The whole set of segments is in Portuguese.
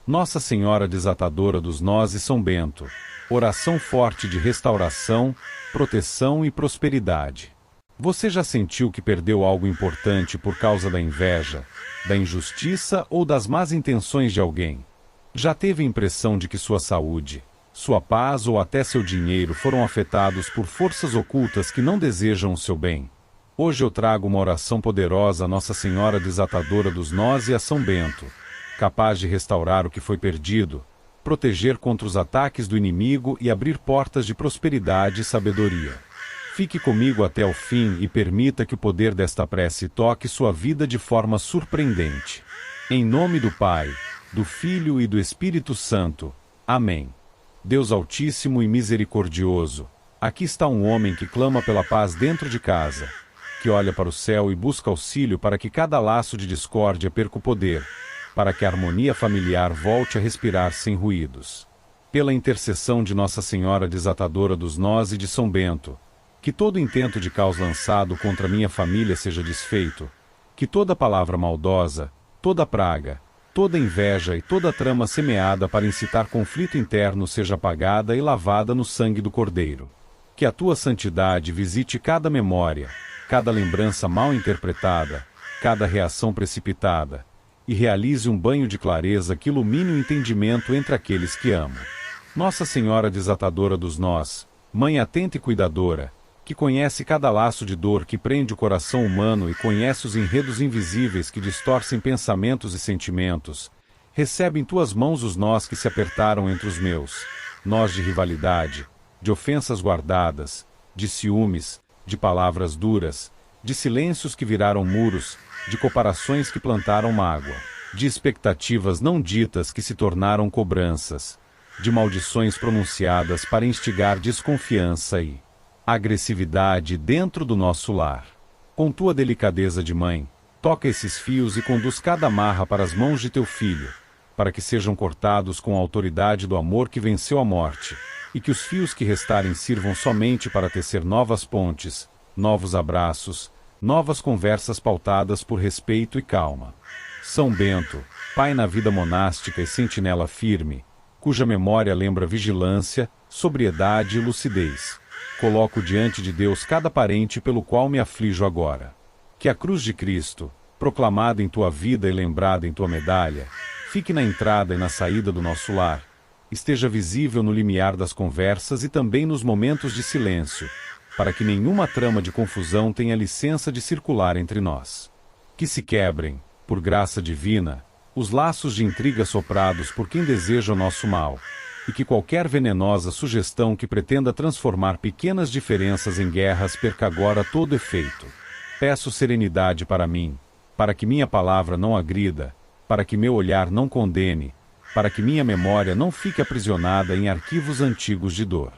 Nossa Senhora Desatadora dos Nós e São Bento, oração forte de restauração, proteção e prosperidade. Você já sentiu que perdeu algo importante por causa da inveja, da injustiça ou das más intenções de alguém? Já teve a impressão de que sua saúde, sua paz ou até seu dinheiro foram afetados por forças ocultas que não desejam o seu bem? Hoje eu trago uma oração poderosa a Nossa Senhora Desatadora dos Nós e a São Bento, capaz de restaurar o que foi perdido, proteger contra os ataques do inimigo e abrir portas de prosperidade e sabedoria. Fique comigo até o fim e permita que o poder desta prece toque sua vida de forma surpreendente. Em nome do Pai, do Filho e do Espírito Santo. Amém. Deus Altíssimo e Misericordioso, aqui está um homem que clama pela paz dentro de casa, que olha para o céu e busca auxílio para que cada laço de discórdia perca o poder, para que a harmonia familiar volte a respirar sem ruídos. Pela intercessão de Nossa Senhora Desatadora dos Nós e de São Bento, que todo intento de caos lançado contra minha família seja desfeito, que toda palavra maldosa, toda praga, toda inveja e toda trama semeada para incitar conflito interno seja apagada e lavada no sangue do Cordeiro. Que a tua santidade visite cada memória, cada lembrança mal interpretada, cada reação precipitada, e realize um banho de clareza que ilumine o entendimento entre aqueles que amam. Nossa Senhora Desatadora dos Nós, Mãe atenta e cuidadora, que conhece cada laço de dor que prende o coração humano e conhece os enredos invisíveis que distorcem pensamentos e sentimentos, recebe em tuas mãos os nós que se apertaram entre os meus, nós de rivalidade, de ofensas guardadas, de ciúmes, de palavras duras, de silêncios que viraram muros, de comparações que plantaram mágoa, de expectativas não ditas que se tornaram cobranças, de maldições pronunciadas para instigar desconfiança e agressividade dentro do nosso lar. Com tua delicadeza de mãe, toca esses fios e conduz cada amarra para as mãos de teu filho, para que sejam cortados com a autoridade do amor que venceu a morte, e que os fios que restarem sirvam somente para tecer novas pontes, novos abraços, novas conversas pautadas por respeito e calma. São Bento, pai na vida monástica e sentinela firme, cuja memória lembra vigilância, sobriedade e lucidez. Coloco diante de Deus cada parente pelo qual me aflijo agora. Que a cruz de Cristo, proclamada em tua vida e lembrada em tua medalha, fique na entrada e na saída do nosso lar, esteja visível no limiar das conversas e também nos momentos de silêncio, para que nenhuma trama de confusão tenha licença de circular entre nós. Que se quebrem, por graça divina, os laços de intriga soprados por quem deseja o nosso mal, e que qualquer venenosa sugestão que pretenda transformar pequenas diferenças em guerras perca agora todo efeito. Peço serenidade para mim, para que minha palavra não agrida, para que meu olhar não condene, para que minha memória não fique aprisionada em arquivos antigos de dor.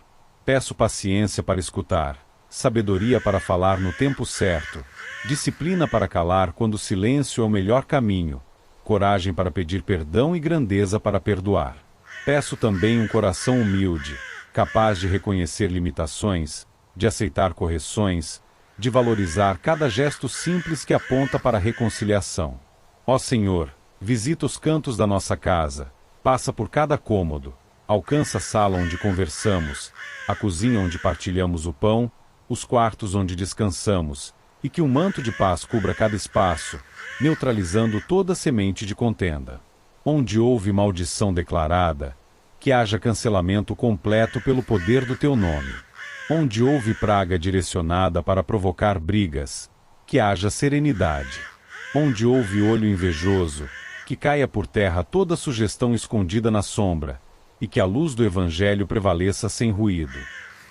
Peço paciência para escutar, sabedoria para falar no tempo certo, disciplina para calar quando o silêncio é o melhor caminho, coragem para pedir perdão e grandeza para perdoar. Peço também um coração humilde, capaz de reconhecer limitações, de aceitar correções, de valorizar cada gesto simples que aponta para a reconciliação. Ó Senhor, visita os cantos da nossa casa, passa por cada cômodo, alcança a sala onde conversamos, a cozinha onde partilhamos o pão, os quartos onde descansamos, e que um manto de paz cubra cada espaço, neutralizando toda semente de contenda. Onde houve maldição declarada, que haja cancelamento completo pelo poder do teu nome. Onde houve praga direcionada para provocar brigas, que haja serenidade. Onde houve olho invejoso, que caia por terra toda sugestão escondida na sombra, e que a luz do Evangelho prevaleça sem ruído.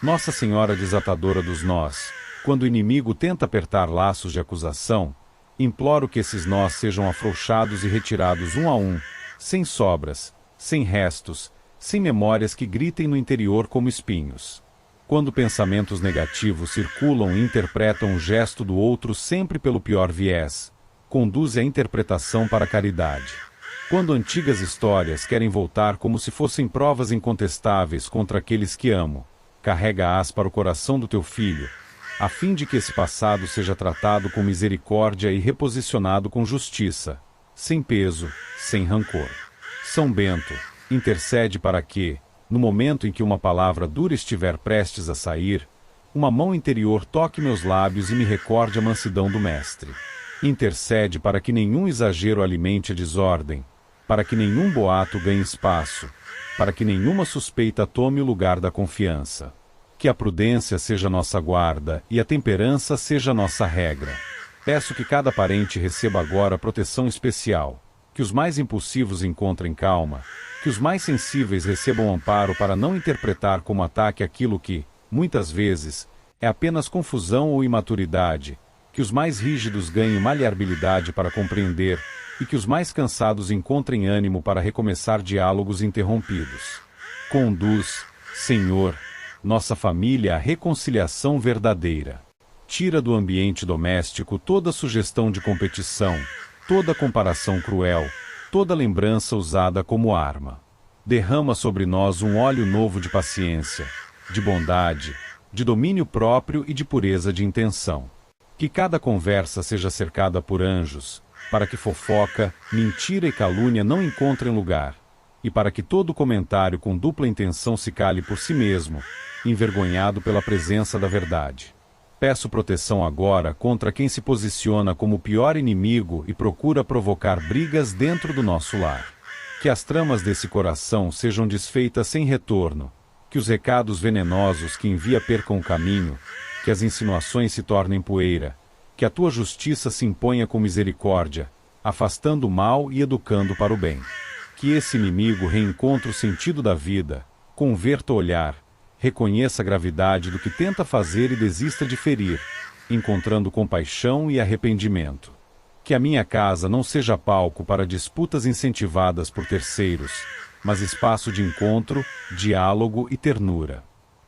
Nossa Senhora Desatadora dos Nós, quando o inimigo tenta apertar laços de acusação, imploro que esses nós sejam afrouxados e retirados um a um, sem sobras, sem restos, sem memórias que gritem no interior como espinhos. Quando pensamentos negativos circulam e interpretam o gesto do outro sempre pelo pior viés, conduze a interpretação para a caridade. Quando antigas histórias querem voltar como se fossem provas incontestáveis contra aqueles que amo, carrega-as para o coração do teu filho, a fim de que esse passado seja tratado com misericórdia e reposicionado com justiça, sem peso, sem rancor. São Bento, intercede para que, no momento em que uma palavra dura estiver prestes a sair, uma mão interior toque meus lábios e me recorde a mansidão do Mestre. Intercede para que nenhum exagero alimente a desordem, para que nenhum boato ganhe espaço, para que nenhuma suspeita tome o lugar da confiança. Que a prudência seja nossa guarda e a temperança seja nossa regra. Peço que cada parente receba agora proteção especial, que os mais impulsivos encontrem calma, que os mais sensíveis recebam amparo para não interpretar como ataque aquilo que, muitas vezes, é apenas confusão ou imaturidade, que os mais rígidos ganhem maleabilidade para compreender, e que os mais cansados encontrem ânimo para recomeçar diálogos interrompidos. Conduz, Senhor, nossa família à reconciliação verdadeira. Tira do ambiente doméstico toda sugestão de competição, toda comparação cruel, toda lembrança usada como arma. Derrama sobre nós um óleo novo de paciência, de bondade, de domínio próprio e de pureza de intenção. Que cada conversa seja cercada por anjos, para que fofoca, mentira e calúnia não encontrem lugar, e para que todo comentário com dupla intenção se cale por si mesmo, envergonhado pela presença da verdade. Peço proteção agora contra quem se posiciona como o pior inimigo e procura provocar brigas dentro do nosso lar. Que as tramas desse coração sejam desfeitas sem retorno, que os recados venenosos que envia percam o caminho, que as insinuações se tornem poeira, que a tua justiça se imponha com misericórdia, afastando o mal e educando para o bem. Que esse inimigo reencontre o sentido da vida, converta o olhar, reconheça a gravidade do que tenta fazer e desista de ferir, encontrando compaixão e arrependimento. Que a minha casa não seja palco para disputas incentivadas por terceiros, mas espaço de encontro, diálogo e ternura.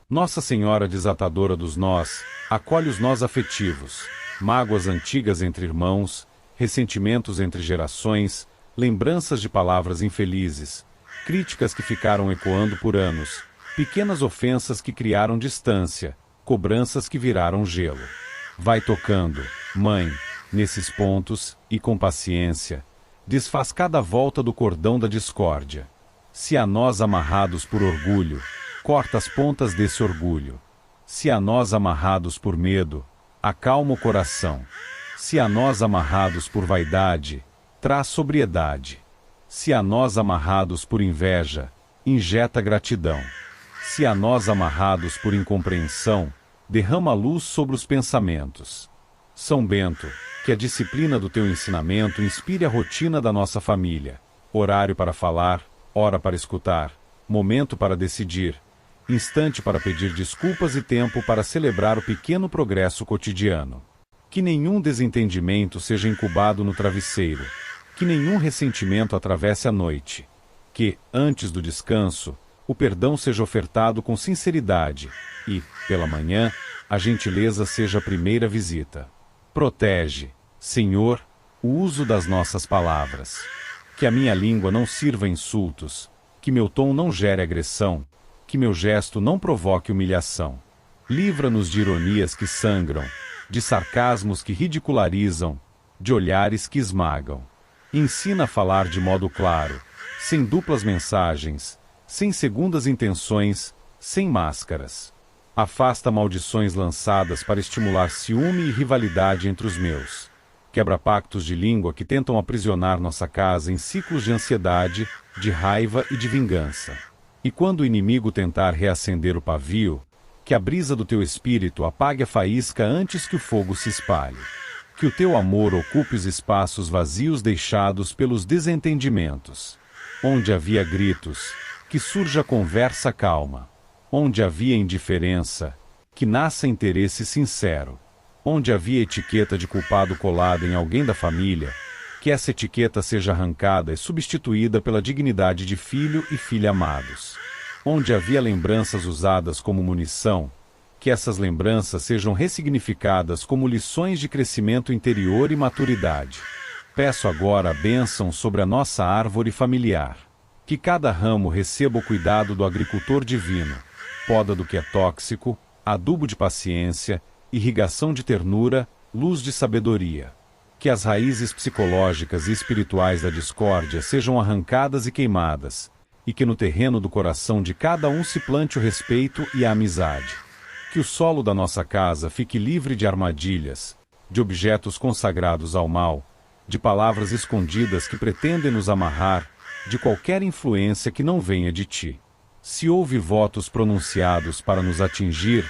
Nossa Senhora desatadora dos nós, acolhe os nós afetivos, mágoas antigas entre irmãos, ressentimentos entre gerações, lembranças de palavras infelizes, críticas que ficaram ecoando por anos, pequenas ofensas que criaram distância, cobranças que viraram gelo. Vai tocando, Mãe, nesses pontos, e com paciência, desfaz cada volta do cordão da discórdia. Se a nós amarrados por orgulho, corta as pontas desse orgulho. Se a nós amarrados por medo, acalma o coração. Se a nós amarrados por vaidade, traz sobriedade. Se a nós amarrados por inveja, injeta gratidão. Se a nós amarrados por incompreensão, derrama luz sobre os pensamentos. São Bento, que a disciplina do teu ensinamento inspire a rotina da nossa família. Horário para falar, hora para escutar, momento para decidir, instante para pedir desculpas e tempo para celebrar o pequeno progresso cotidiano. Que nenhum desentendimento seja incubado no travesseiro, que nenhum ressentimento atravesse a noite, que, antes do descanso, o perdão seja ofertado com sinceridade e, pela manhã, a gentileza seja a primeira visita. Protege, Senhor, o uso das nossas palavras. Que a minha língua não sirva a insultos, que meu tom não gere agressão, que meu gesto não provoque humilhação. Livra-nos de ironias que sangram, de sarcasmos que ridicularizam, de olhares que esmagam. Ensina a falar de modo claro, sem duplas mensagens, sem segundas intenções, sem máscaras. Afasta maldições lançadas para estimular ciúme e rivalidade entre os meus. Quebra pactos de língua que tentam aprisionar nossa casa em ciclos de ansiedade, de raiva e de vingança. E quando o inimigo tentar reacender o pavio, que a brisa do teu espírito apague a faísca antes que o fogo se espalhe. Que o teu amor ocupe os espaços vazios deixados pelos desentendimentos. Onde havia gritos, que surja conversa calma. Onde havia indiferença, que nasça interesse sincero. Onde havia etiqueta de culpado colada em alguém da família, que essa etiqueta seja arrancada e substituída pela dignidade de filho e filha amados. Onde havia lembranças usadas como munição, que essas lembranças sejam ressignificadas como lições de crescimento interior e maturidade. Peço agora a bênção sobre a nossa árvore familiar. Que cada ramo receba o cuidado do agricultor divino, poda do que é tóxico, adubo de paciência, irrigação de ternura, luz de sabedoria. Que as raízes psicológicas e espirituais da discórdia sejam arrancadas e queimadas, e que no terreno do coração de cada um se plante o respeito e a amizade. Que o solo da nossa casa fique livre de armadilhas, de objetos consagrados ao mal, de palavras escondidas que pretendem nos amarrar, de qualquer influência que não venha de ti. Se houve votos pronunciados para nos atingir,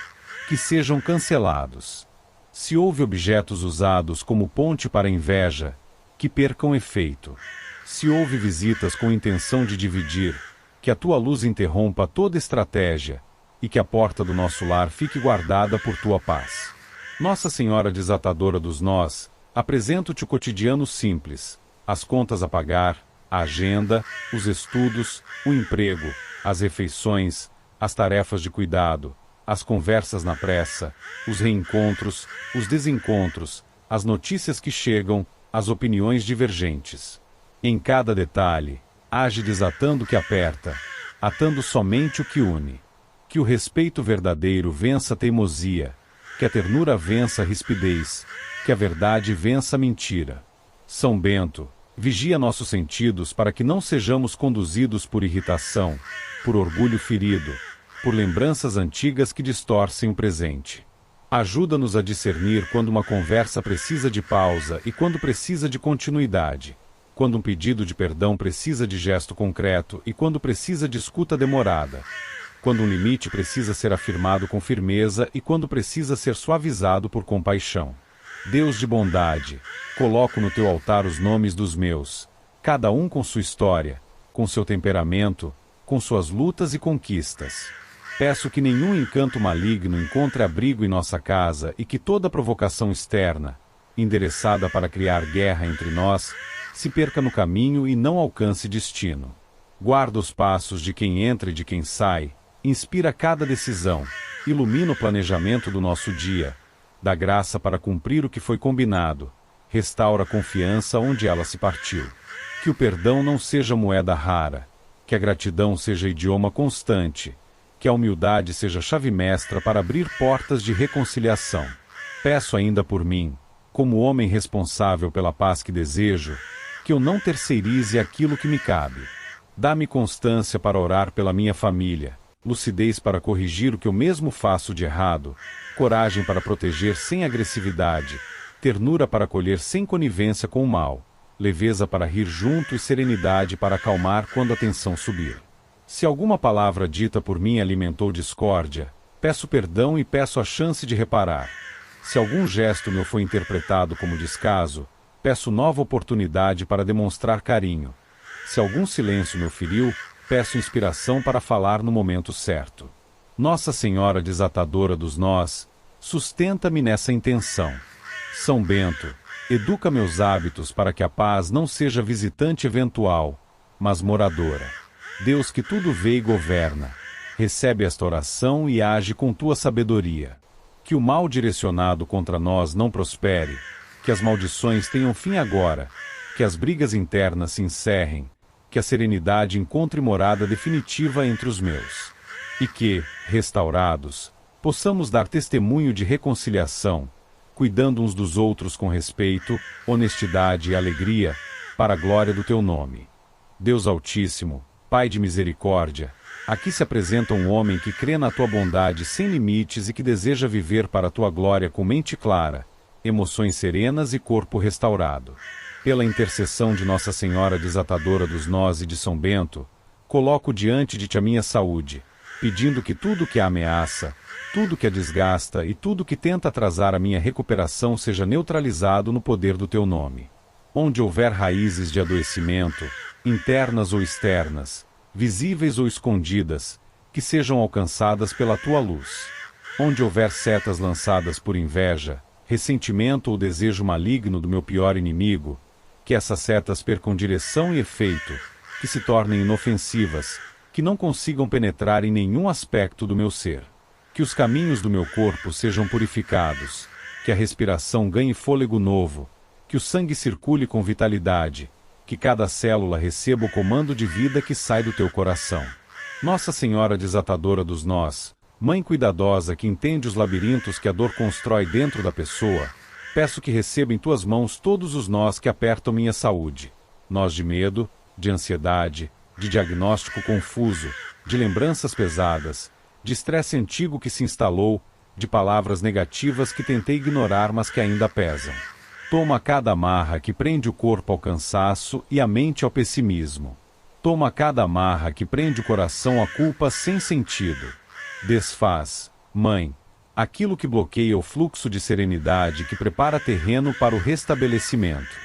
que sejam cancelados. Se houve objetos usados como ponte para a inveja, que percam efeito. Se houve visitas com intenção de dividir, que a tua luz interrompa toda estratégia, e que a porta do nosso lar fique guardada por tua paz. Nossa Senhora desatadora dos nós, apresento-te o cotidiano simples, as contas a pagar, a agenda, os estudos, o emprego, as refeições, as tarefas de cuidado, as conversas na pressa, os reencontros, os desencontros, as notícias que chegam, as opiniões divergentes. Em cada detalhe, age desatando o que aperta, atando somente o que une. Que o respeito verdadeiro vença a teimosia, que a ternura vença a rispidez, que a verdade vença a mentira. São Bento, vigia nossos sentidos para que não sejamos conduzidos por irritação, por orgulho ferido, por lembranças antigas que distorcem o presente. Ajuda-nos a discernir quando uma conversa precisa de pausa e quando precisa de continuidade, quando um pedido de perdão precisa de gesto concreto e quando precisa de escuta demorada, quando um limite precisa ser afirmado com firmeza e quando precisa ser suavizado por compaixão. Deus de bondade, coloco no teu altar os nomes dos meus, cada um com sua história, com seu temperamento, com suas lutas e conquistas. Peço que nenhum encanto maligno encontre abrigo em nossa casa e que toda provocação externa, endereçada para criar guerra entre nós, se perca no caminho e não alcance destino. Guarda os passos de quem entra e de quem sai, inspira cada decisão, ilumina o planejamento do nosso dia, dá graça para cumprir o que foi combinado, restaura a confiança onde ela se partiu. Que o perdão não seja moeda rara, que a gratidão seja idioma constante, que a humildade seja chave mestra para abrir portas de reconciliação. Peço ainda por mim, como homem responsável pela paz que desejo, que eu não terceirize aquilo que me cabe. Dá-me constância para orar pela minha família, lucidez para corrigir o que eu mesmo faço de errado, coragem para proteger sem agressividade, ternura para acolher sem conivência com o mal, leveza para rir junto e serenidade para acalmar quando a tensão subir. Se alguma palavra dita por mim alimentou discórdia, peço perdão e peço a chance de reparar. Se algum gesto meu foi interpretado como descaso, peço nova oportunidade para demonstrar carinho. Se algum silêncio meu feriu, peço inspiração para falar no momento certo. Nossa Senhora desatadora dos nós, sustenta-me nessa intenção. São Bento, educa meus hábitos para que a paz não seja visitante eventual, mas moradora. Deus que tudo vê e governa, recebe esta oração e age com tua sabedoria. Que o mal direcionado contra nós não prospere, que as maldições tenham fim agora, que as brigas internas se encerrem, que a serenidade encontre morada definitiva entre os meus. E que, restaurados, possamos dar testemunho de reconciliação, cuidando uns dos outros com respeito, honestidade e alegria, para a glória do teu nome. Deus Altíssimo, Pai de misericórdia, aqui se apresenta um homem que crê na tua bondade sem limites e que deseja viver para a tua glória com mente clara, emoções serenas e corpo restaurado. Pela intercessão de Nossa Senhora desatadora dos nós e de São Bento, coloco diante de ti a minha saúde, pedindo que tudo que a ameaça, tudo que a desgasta e tudo que tenta atrasar a minha recuperação seja neutralizado no poder do teu nome. Onde houver raízes de adoecimento, internas ou externas, visíveis ou escondidas, que sejam alcançadas pela tua luz. Onde houver setas lançadas por inveja, ressentimento ou desejo maligno do meu pior inimigo, que essas setas percam direção e efeito, que se tornem inofensivas, que não consigam penetrar em nenhum aspecto do meu ser. Que os caminhos do meu corpo sejam purificados, que a respiração ganhe fôlego novo, que o sangue circule com vitalidade, que cada célula receba o comando de vida que sai do teu coração. Nossa Senhora desatadora dos nós, Mãe cuidadosa que entende os labirintos que a dor constrói dentro da pessoa, Peço que receba em tuas mãos todos os nós que apertam minha saúde. Nós de medo, de ansiedade, de diagnóstico confuso, de lembranças pesadas, de estresse antigo que se instalou, de palavras negativas que tentei ignorar mas que ainda pesam. Toma cada amarra que prende o corpo ao cansaço e a mente ao pessimismo. Toma cada amarra que prende o coração à culpa sem sentido. Desfaz, Mãe, aquilo que bloqueia o fluxo de serenidade que prepara terreno para o restabelecimento.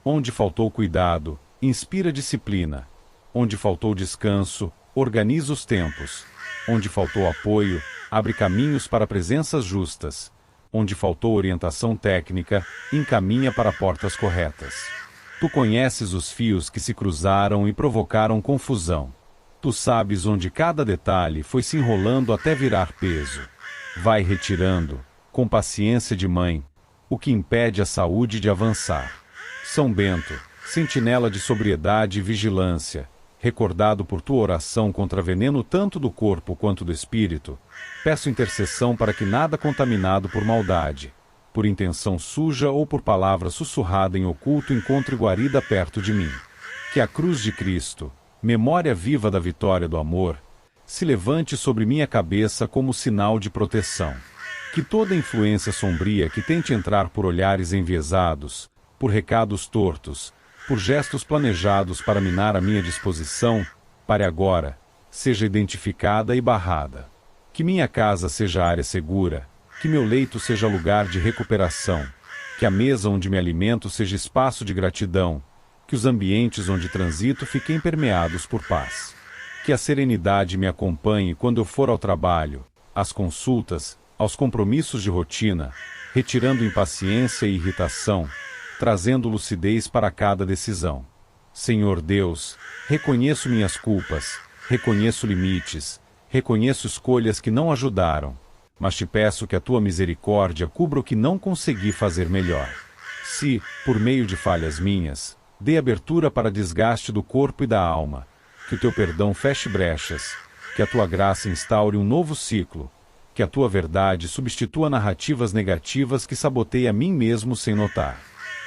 Onde faltou cuidado, inspira disciplina. Onde faltou descanso, organiza os tempos. Onde faltou apoio, abre caminhos para presenças justas. Onde faltou orientação técnica, encaminha para portas corretas. Tu conheces os fios que se cruzaram e provocaram confusão. Tu sabes onde cada detalhe foi se enrolando até virar peso. Vai retirando, com paciência de mãe, o que impede a saúde de avançar. São Bento, sentinela de sobriedade e vigilância, recordado por tua oração contra veneno tanto do corpo quanto do espírito, peço intercessão para que nada contaminado por maldade, por intenção suja ou por palavra sussurrada em oculto encontre guarida perto de mim. Que a cruz de Cristo, memória viva da vitória do amor, se levante sobre minha cabeça como sinal de proteção. Que toda influência sombria que tente entrar por olhares enviesados, por recados tortos, por gestos planejados para minar a minha disposição, pare agora, seja identificada e barrada. Que minha casa seja área segura, que meu leito seja lugar de recuperação, que a mesa onde me alimento seja espaço de gratidão, que os ambientes onde transito fiquem permeados por paz. Que a serenidade me acompanhe quando eu for ao trabalho, às consultas, aos compromissos de rotina, retirando impaciência e irritação, trazendo lucidez para cada decisão. Senhor Deus, reconheço minhas culpas, reconheço limites, reconheço escolhas que não ajudaram, mas te peço que a tua misericórdia cubra o que não consegui fazer melhor. Se, por meio de falhas minhas, dê abertura para desgaste do corpo e da alma, que o teu perdão feche brechas, que a tua graça instaure um novo ciclo, que a tua verdade substitua narrativas negativas que sabotei a mim mesmo sem notar.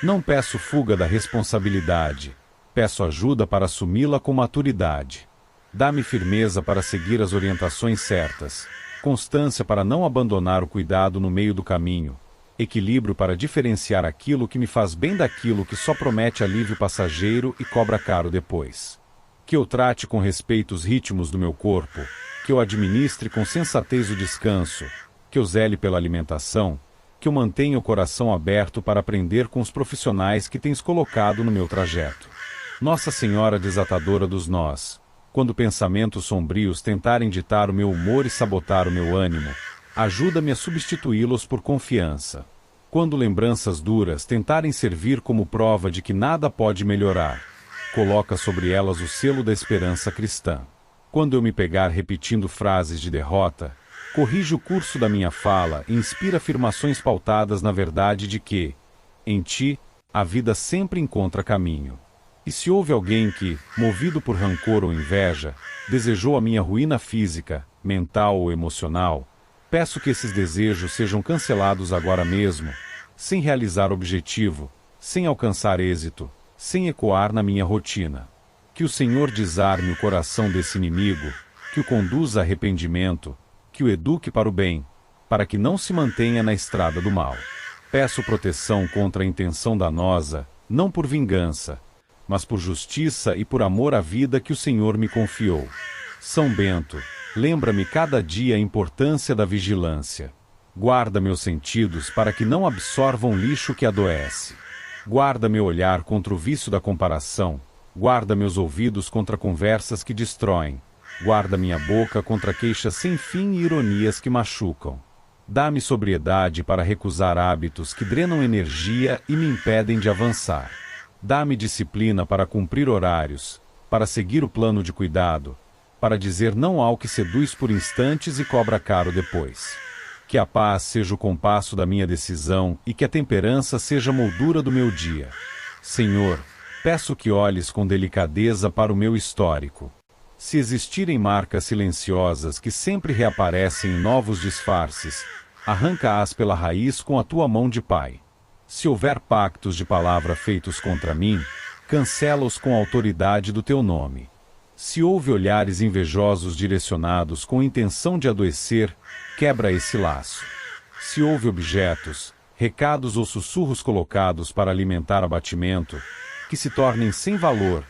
Não peço fuga da responsabilidade, peço ajuda para assumi-la com maturidade. Dá-me firmeza para seguir as orientações certas, constância para não abandonar o cuidado no meio do caminho, equilíbrio para diferenciar aquilo que me faz bem daquilo que só promete alívio passageiro e cobra caro depois. Que eu trate com respeito os ritmos do meu corpo, que eu administre com sensatez o descanso, que eu zele pela alimentação, que eu mantenha o coração aberto para aprender com os profissionais que tens colocado no meu trajeto. Nossa Senhora desatadora dos nós, quando pensamentos sombrios tentarem ditar o meu humor e sabotar o meu ânimo, ajuda-me a substituí-los por confiança. Quando lembranças duras tentarem servir como prova de que nada pode melhorar, coloca sobre elas o selo da esperança cristã. Quando eu me pegar repetindo frases de derrota, corrige o curso da minha fala e inspira afirmações pautadas na verdade de que, em ti, a vida sempre encontra caminho. E se houve alguém que, movido por rancor ou inveja, desejou a minha ruína física, mental ou emocional, peço que esses desejos sejam cancelados agora mesmo, sem realizar objetivo, sem alcançar êxito, sem ecoar na minha rotina. Que o Senhor desarme o coração desse inimigo, que o conduza a arrependimento, que o eduque para o bem, para que não se mantenha na estrada do mal. Peço proteção contra a intenção danosa, não por vingança, mas por justiça e por amor à vida que o Senhor me confiou. São Bento, lembra-me cada dia a importância da vigilância. Guarda meus sentidos para que não absorvam lixo que adoece. Guarda meu olhar contra o vício da comparação, guarda meus ouvidos contra conversas que destroem, guarda minha boca contra queixas sem fim e ironias que machucam. Dá-me sobriedade para recusar hábitos que drenam energia e me impedem de avançar. Dá-me disciplina para cumprir horários, para seguir o plano de cuidado, para dizer não ao que seduz por instantes e cobra caro depois. Que a paz seja o compasso da minha decisão e que a temperança seja a moldura do meu dia. Senhor, peço que olhes com delicadeza para o meu histórico. Se existirem marcas silenciosas que sempre reaparecem em novos disfarces, arranca-as pela raiz com a tua mão de Pai. Se houver pactos de palavra feitos contra mim, cancela-os com a autoridade do teu nome. Se houve olhares invejosos direcionados com intenção de adoecer, quebra esse laço. Se houve objetos, recados ou sussurros colocados para alimentar abatimento, que se tornem sem valor,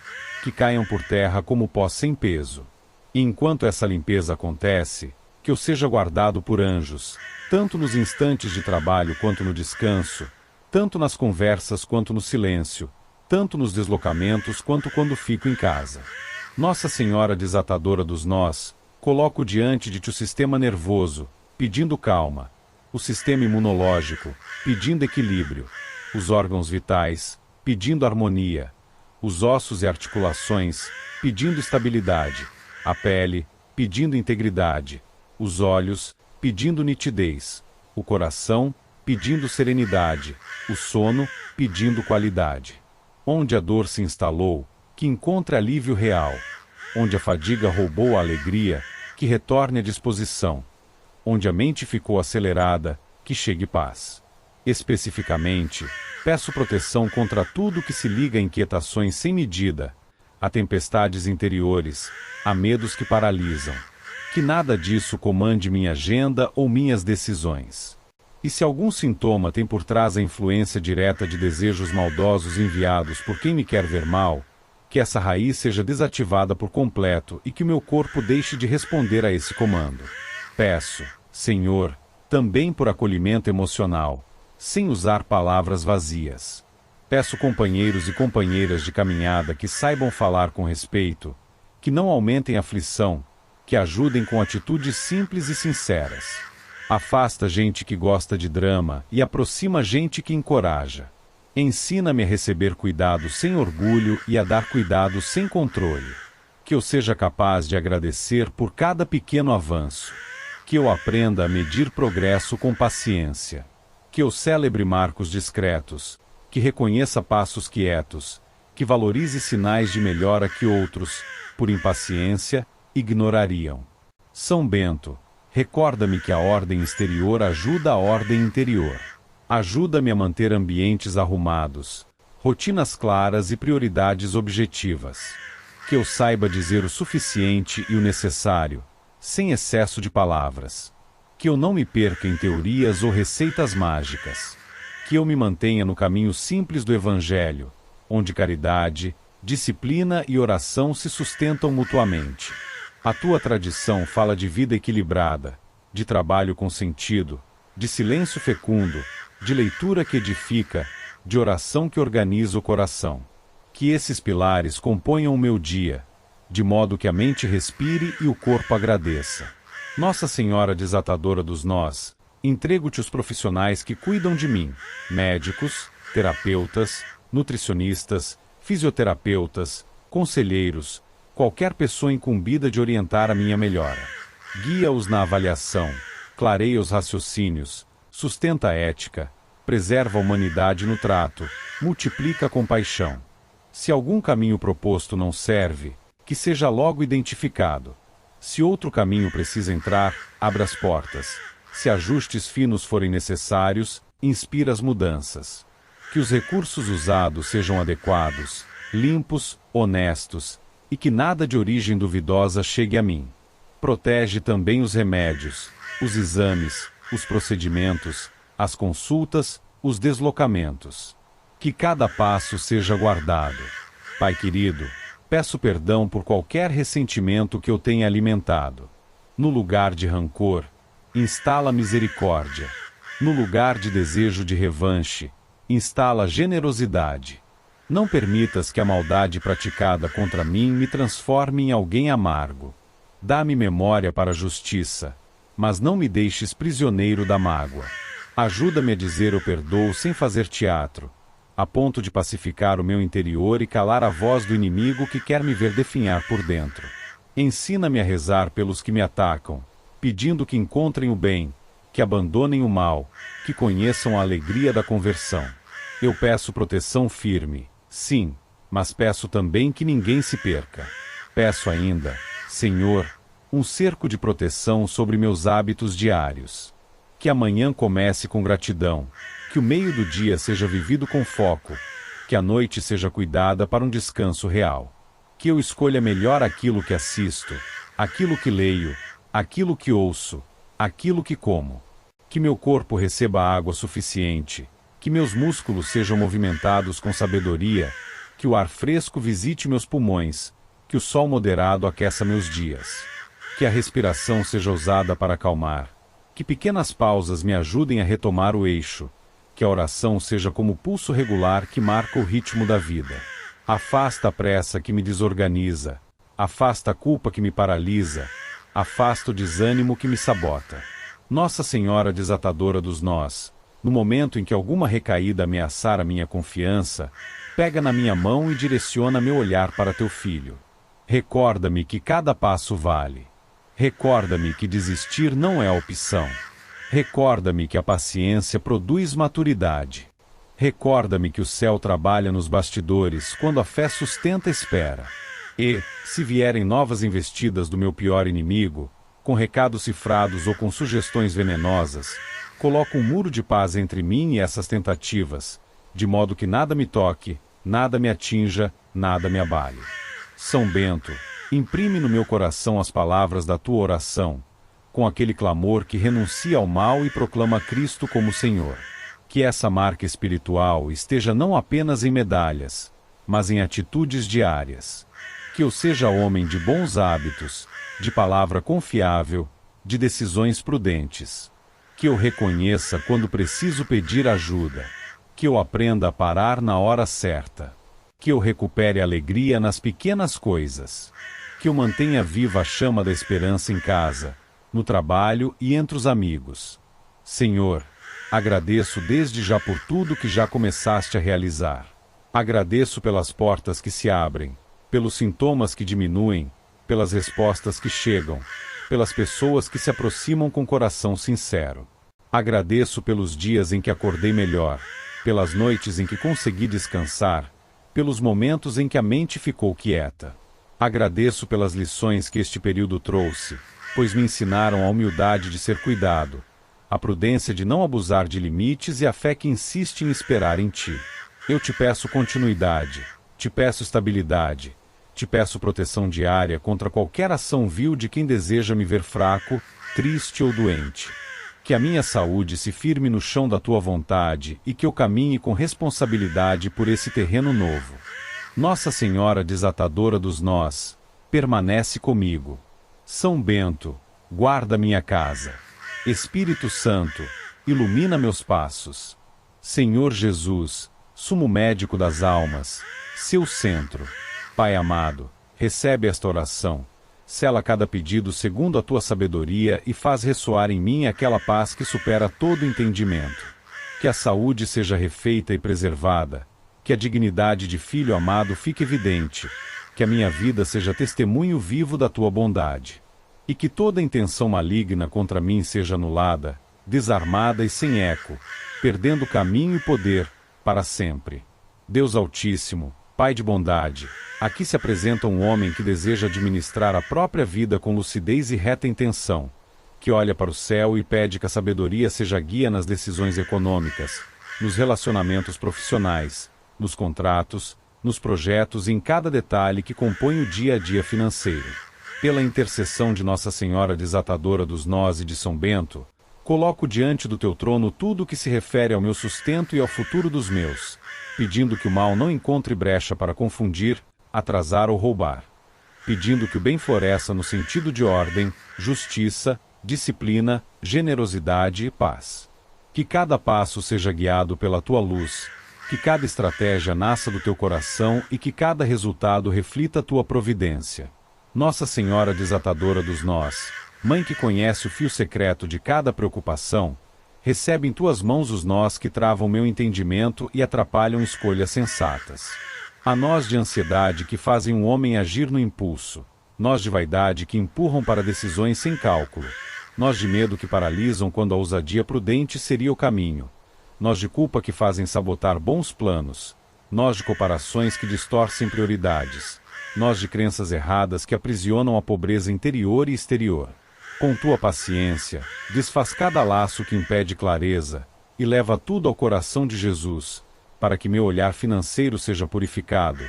que caiam por terra como pó sem peso. E enquanto essa limpeza acontece, que eu seja guardado por anjos, tanto nos instantes de trabalho quanto no descanso, tanto nas conversas quanto no silêncio, tanto nos deslocamentos quanto quando fico em casa. Nossa Senhora desatadora dos nós, coloco diante de ti o sistema nervoso, pedindo calma, o sistema imunológico, pedindo equilíbrio, os órgãos vitais, pedindo harmonia, os ossos e articulações, pedindo estabilidade, a pele, pedindo integridade, os olhos, pedindo nitidez, o coração, pedindo serenidade, o sono, pedindo qualidade. Onde a dor se instalou, que encontre alívio real. Onde a fadiga roubou a alegria, que retorne a disposição. Onde a mente ficou acelerada, que chegue paz. Especificamente, peço proteção contra tudo que se liga a inquietações sem medida, a tempestades interiores, a medos que paralisam. Que nada disso comande minha agenda ou minhas decisões. E se algum sintoma tem por trás a influência direta de desejos maldosos enviados por quem me quer ver mal, que essa raiz seja desativada por completo e que o meu corpo deixe de responder a esse comando. Peço, Senhor, também por acolhimento emocional, sem usar palavras vazias. Peço companheiros e companheiras de caminhada que saibam falar com respeito, que não aumentem a aflição, que ajudem com atitudes simples e sinceras. Afasta gente que gosta de drama e aproxima gente que encoraja. Ensina-me a receber cuidado sem orgulho e a dar cuidado sem controle. Que eu seja capaz de agradecer por cada pequeno avanço. Que eu aprenda a medir progresso com paciência. Que eu celebre marcos discretos. Que reconheça passos quietos. Que valorize sinais de melhora que outros, por impaciência, ignorariam. São Bento, recorda-me que a ordem exterior ajuda a ordem interior. Ajuda-me a manter ambientes arrumados, rotinas claras e prioridades objetivas. Que eu saiba dizer o suficiente e o necessário, sem excesso de palavras. Que eu não me perca em teorias ou receitas mágicas. Que eu me mantenha no caminho simples do Evangelho, onde caridade, disciplina e oração se sustentam mutuamente. A tua tradição fala de vida equilibrada, de trabalho com sentido, de silêncio fecundo, de leitura que edifica, de oração que organiza o coração. Que esses pilares componham o meu dia, de modo que a mente respire e o corpo agradeça. Nossa Senhora desatadora dos nós, entrego-te os profissionais que cuidam de mim, médicos, terapeutas, nutricionistas, fisioterapeutas, conselheiros, qualquer pessoa incumbida de orientar a minha melhora. Guia-os na avaliação, clareia os raciocínios, sustenta a ética, preserva a humanidade no trato, multiplica a compaixão. Se algum caminho proposto não serve, que seja logo identificado. Se outro caminho precisa entrar, abra as portas. Se ajustes finos forem necessários, inspira as mudanças. Que os recursos usados sejam adequados, limpos, honestos, e que nada de origem duvidosa chegue a mim. Protege também os remédios, os exames, os procedimentos, as consultas, os deslocamentos. Que cada passo seja guardado. Pai querido, peço perdão por qualquer ressentimento que eu tenha alimentado. No lugar de rancor, instala misericórdia. No lugar de desejo de revanche, instala generosidade. Não permitas que a maldade praticada contra mim me transforme em alguém amargo. Dá-me memória para a justiça, mas não me deixes prisioneiro da mágoa. Ajuda-me a dizer eu perdoo sem fazer teatro, a ponto de pacificar o meu interior e calar a voz do inimigo que quer me ver definhar por dentro. Ensina-me a rezar pelos que me atacam, pedindo que encontrem o bem, que abandonem o mal, que conheçam a alegria da conversão. Eu peço proteção firme, sim, mas peço também que ninguém se perca. Peço ainda, Senhor, um cerco de proteção sobre meus hábitos diários. Que amanhã comece com gratidão, que Que o meio do dia seja vivido com foco, que a noite seja cuidada para um descanso real. Que eu escolha melhor aquilo que assisto, aquilo que leio, aquilo que ouço, aquilo que como. Que meu corpo receba água suficiente, que meus músculos sejam movimentados com sabedoria, que o ar fresco visite meus pulmões, que o sol moderado aqueça meus dias. Que a respiração seja usada para acalmar, que pequenas pausas me ajudem a retomar o eixo, que a oração seja como o pulso regular que marca o ritmo da vida. Afasta a pressa que me desorganiza, afasta a culpa que me paralisa, afasta o desânimo que me sabota. Nossa Senhora desatadora dos nós, no momento em que alguma recaída ameaçar a minha confiança, pega na minha mão e direciona meu olhar para teu filho. Recorda-me que cada passo vale. Recorda-me que desistir não é opção. Recorda-me que a paciência produz maturidade. Recorda-me que o céu trabalha nos bastidores quando a fé sustenta a espera. E, se vierem novas investidas do meu pior inimigo, com recados cifrados ou com sugestões venenosas, coloco um muro de paz entre mim e essas tentativas, de modo que nada me toque, nada me atinja, nada me abale. São Bento, imprime no meu coração as palavras da tua oração, com aquele clamor que renuncia ao mal e proclama Cristo como Senhor. Que essa marca espiritual esteja não apenas em medalhas, mas em atitudes diárias. Que eu seja homem de bons hábitos, de palavra confiável, de decisões prudentes. Que eu reconheça quando preciso pedir ajuda. Que eu aprenda a parar na hora certa. Que eu recupere a alegria nas pequenas coisas. Que eu mantenha viva a chama da esperança em casa, no trabalho e entre os amigos. Senhor, agradeço desde já por tudo que já começaste a realizar. Agradeço pelas portas que se abrem, pelos sintomas que diminuem, pelas respostas que chegam, pelas pessoas que se aproximam com coração sincero. Agradeço pelos dias em que acordei melhor, pelas noites em que consegui descansar, pelos momentos em que a mente ficou quieta. Agradeço pelas lições que este período trouxe, pois me ensinaram a humildade de ser cuidado, a prudência de não abusar de limites e a fé que insiste em esperar em ti. Eu te peço continuidade, te peço estabilidade, te peço proteção diária contra qualquer ação vil de quem deseja me ver fraco, triste ou doente. Que a minha saúde se firme no chão da tua vontade e que eu caminhe com responsabilidade por esse terreno novo. Nossa Senhora desatadora dos nós, permanece comigo. São Bento, guarda minha casa. Espírito Santo, ilumina meus passos. Senhor Jesus, sumo médico das almas, seu centro. Pai amado, recebe esta oração, sela cada pedido segundo a tua sabedoria e faz ressoar em mim aquela paz que supera todo entendimento. Que a saúde seja refeita e preservada, que a dignidade de filho amado fique evidente, que a minha vida seja testemunho vivo da tua bondade. E que toda intenção maligna contra mim seja anulada, desarmada e sem eco, perdendo caminho e poder, para sempre. Deus Altíssimo, Pai de bondade, aqui se apresenta um homem que deseja administrar a própria vida com lucidez e reta intenção, que olha para o céu e pede que a sabedoria seja guia nas decisões econômicas, nos relacionamentos profissionais, nos contratos, nos projetos e em cada detalhe que compõe o dia a dia financeiro. Pela intercessão de Nossa Senhora desatadora dos nós e de São Bento, coloco diante do teu trono tudo o que se refere ao meu sustento e ao futuro dos meus, pedindo que o mal não encontre brecha para confundir, atrasar ou roubar. Pedindo que o bem floresça no sentido de ordem, justiça, disciplina, generosidade e paz. Que cada passo seja guiado pela tua luz, que cada estratégia nasça do teu coração e que cada resultado reflita a tua providência. Nossa Senhora desatadora dos nós, Mãe que conhece o fio secreto de cada preocupação, recebe em tuas mãos os nós que travam meu entendimento e atrapalham escolhas sensatas. Há nós de ansiedade que fazem um homem agir no impulso, nós de vaidade que empurram para decisões sem cálculo, nós de medo que paralisam quando a ousadia prudente seria o caminho, nós de culpa que fazem sabotar bons planos, nós de comparações que distorcem prioridades, nós de crenças erradas que aprisionam a pobreza interior e exterior. Com tua paciência, desfaz cada laço que impede clareza, e leva tudo ao coração de Jesus, para que meu olhar financeiro seja purificado,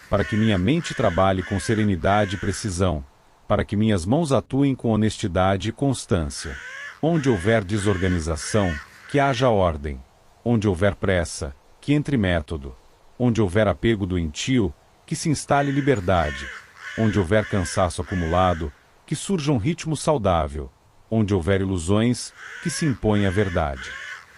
para que minha mente trabalhe com serenidade e precisão, para que minhas mãos atuem com honestidade e constância. Onde houver desorganização, que haja ordem. Onde houver pressa, que entre método. Onde houver apego doentio, que se instale liberdade. Onde houver cansaço acumulado, que surja um ritmo saudável. Onde houver ilusões, que se imponha a verdade.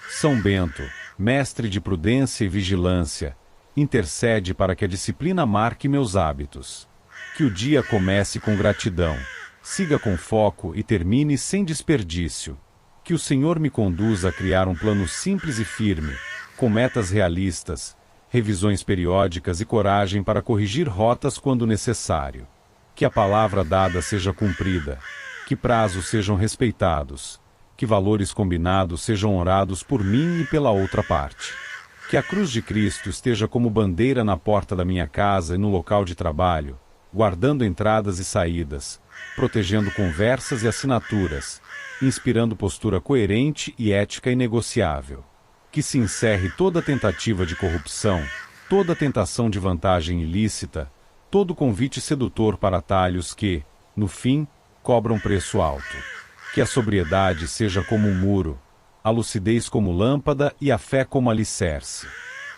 São Bento, mestre de prudência e vigilância, intercede para que a disciplina marque meus hábitos. Que o dia comece com gratidão, siga com foco e termine sem desperdício. Que o Senhor me conduza a criar um plano simples e firme, com metas realistas, revisões periódicas e coragem para corrigir rotas quando necessário. Que a palavra dada seja cumprida, que prazos sejam respeitados, que valores combinados sejam honrados por mim e pela outra parte. Que a cruz de Cristo esteja como bandeira na porta da minha casa e no local de trabalho, guardando entradas e saídas, protegendo conversas e assinaturas, inspirando postura coerente e ética inegociável. Que se encerre toda tentativa de corrupção, toda tentação de vantagem ilícita, todo convite sedutor para atalhos que, no fim, cobram preço alto. Que a sobriedade seja como um muro, a lucidez como lâmpada e a fé como alicerce.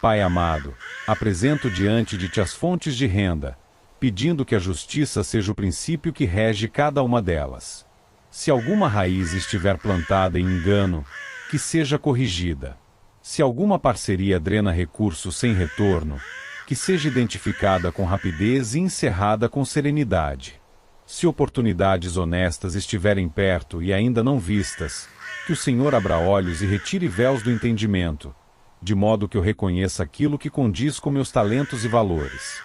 Pai amado, apresento diante de Ti as fontes de renda, pedindo que a justiça seja o princípio que rege cada uma delas. Se alguma raiz estiver plantada em engano, que seja corrigida. Se alguma parceria drena recursos sem retorno, que seja identificada com rapidez e encerrada com serenidade. Se oportunidades honestas estiverem perto e ainda não vistas, que o Senhor abra olhos e retire véus do entendimento, de modo que eu reconheça aquilo que condiz com meus talentos e valores.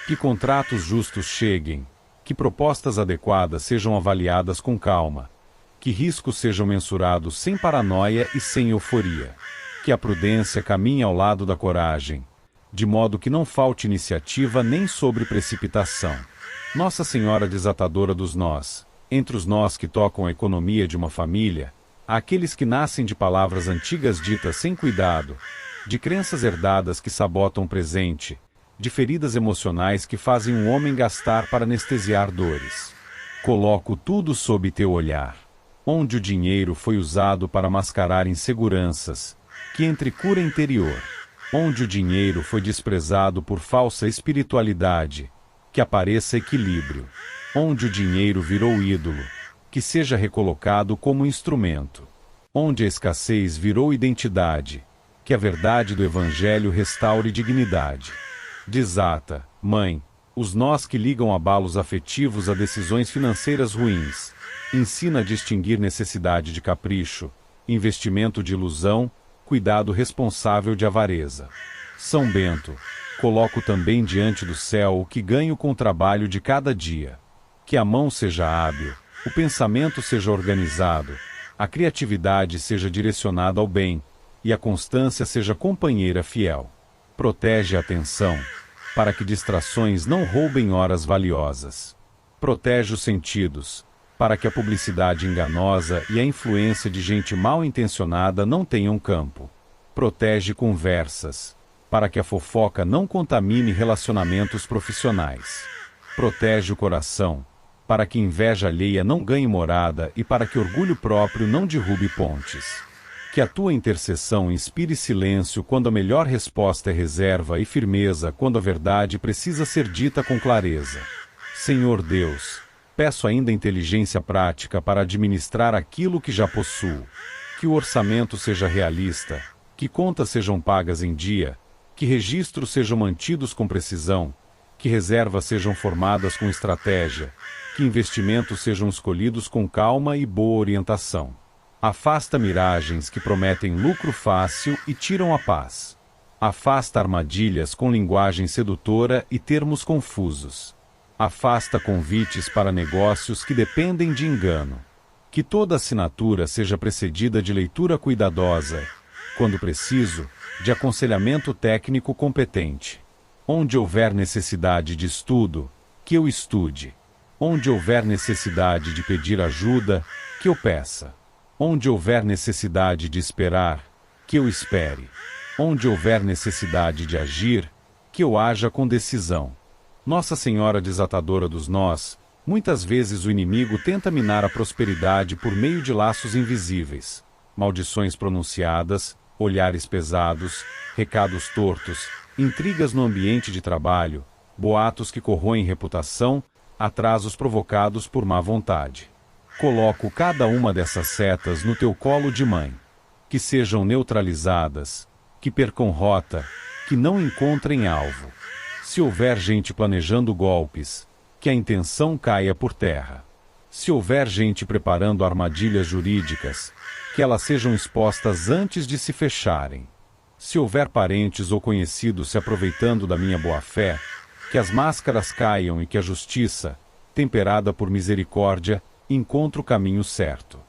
Que contratos justos cheguem, que propostas adequadas sejam avaliadas com calma, que riscos sejam mensurados sem paranoia e sem euforia. Que a prudência caminhe ao lado da coragem, de modo que não falte iniciativa nem sobre precipitação. Nossa Senhora desatadora dos nós, entre os nós que tocam a economia de uma família, há aqueles que nascem de palavras antigas ditas sem cuidado, de crenças herdadas que sabotam o presente, de feridas emocionais que fazem um homem gastar para anestesiar dores. Coloco tudo sob teu olhar. Onde o dinheiro foi usado para mascarar inseguranças, que entre cura interior. Onde o dinheiro foi desprezado por falsa espiritualidade, que apareça equilíbrio. Onde o dinheiro virou ídolo, que seja recolocado como instrumento. Onde a escassez virou identidade, que a verdade do Evangelho restaure dignidade. Desata, Mãe, os nós que ligam abalos afetivos a decisões financeiras ruins. Ensina a distinguir necessidade de capricho, investimento de ilusão, cuidado responsável de avareza. São Bento, coloco também diante do céu o que ganho com o trabalho de cada dia. Que a mão seja hábil, o pensamento seja organizado, a criatividade seja direcionada ao bem, e a constância seja companheira fiel. Protege a atenção, para que distrações não roubem horas valiosas. Protege os sentidos, para que a publicidade enganosa e a influência de gente mal intencionada não tenham campo. Protege conversas, para que a fofoca não contamine relacionamentos profissionais. Protege o coração, para que inveja alheia não ganhe morada e para que orgulho próprio não derrube pontes. Que a tua intercessão inspire silêncio quando a melhor resposta é reserva e firmeza quando a verdade precisa ser dita com clareza. Senhor Deus, peço ainda inteligência prática para administrar aquilo que já possuo. Que o orçamento seja realista, que contas sejam pagas em dia, que registros sejam mantidos com precisão, que reservas sejam formadas com estratégia, que investimentos sejam escolhidos com calma e boa orientação. Afasta miragens que prometem lucro fácil e tiram a paz. Afasta armadilhas com linguagem sedutora e termos confusos. Afasta convites para negócios que dependem de engano. Que toda assinatura seja precedida de leitura cuidadosa, quando preciso, de aconselhamento técnico competente. Onde houver necessidade de estudo, que eu estude. Onde houver necessidade de pedir ajuda, que eu peça. Onde houver necessidade de esperar, que eu espere. Onde houver necessidade de agir, que eu haja com decisão. Nossa Senhora desatadora dos nós, muitas vezes o inimigo tenta minar a prosperidade por meio de laços invisíveis, maldições pronunciadas, olhares pesados, recados tortos, intrigas no ambiente de trabalho, boatos que corroem reputação, atrasos provocados por má vontade. Coloco cada uma dessas setas no teu colo de mãe. Que sejam neutralizadas, que percam rota, que não encontrem alvo. Se houver gente planejando golpes, que a intenção caia por terra. Se houver gente preparando armadilhas jurídicas, que elas sejam expostas antes de se fecharem. Se houver parentes ou conhecidos se aproveitando da minha boa-fé, que as máscaras caiam e que a justiça, temperada por misericórdia, encontre o caminho certo.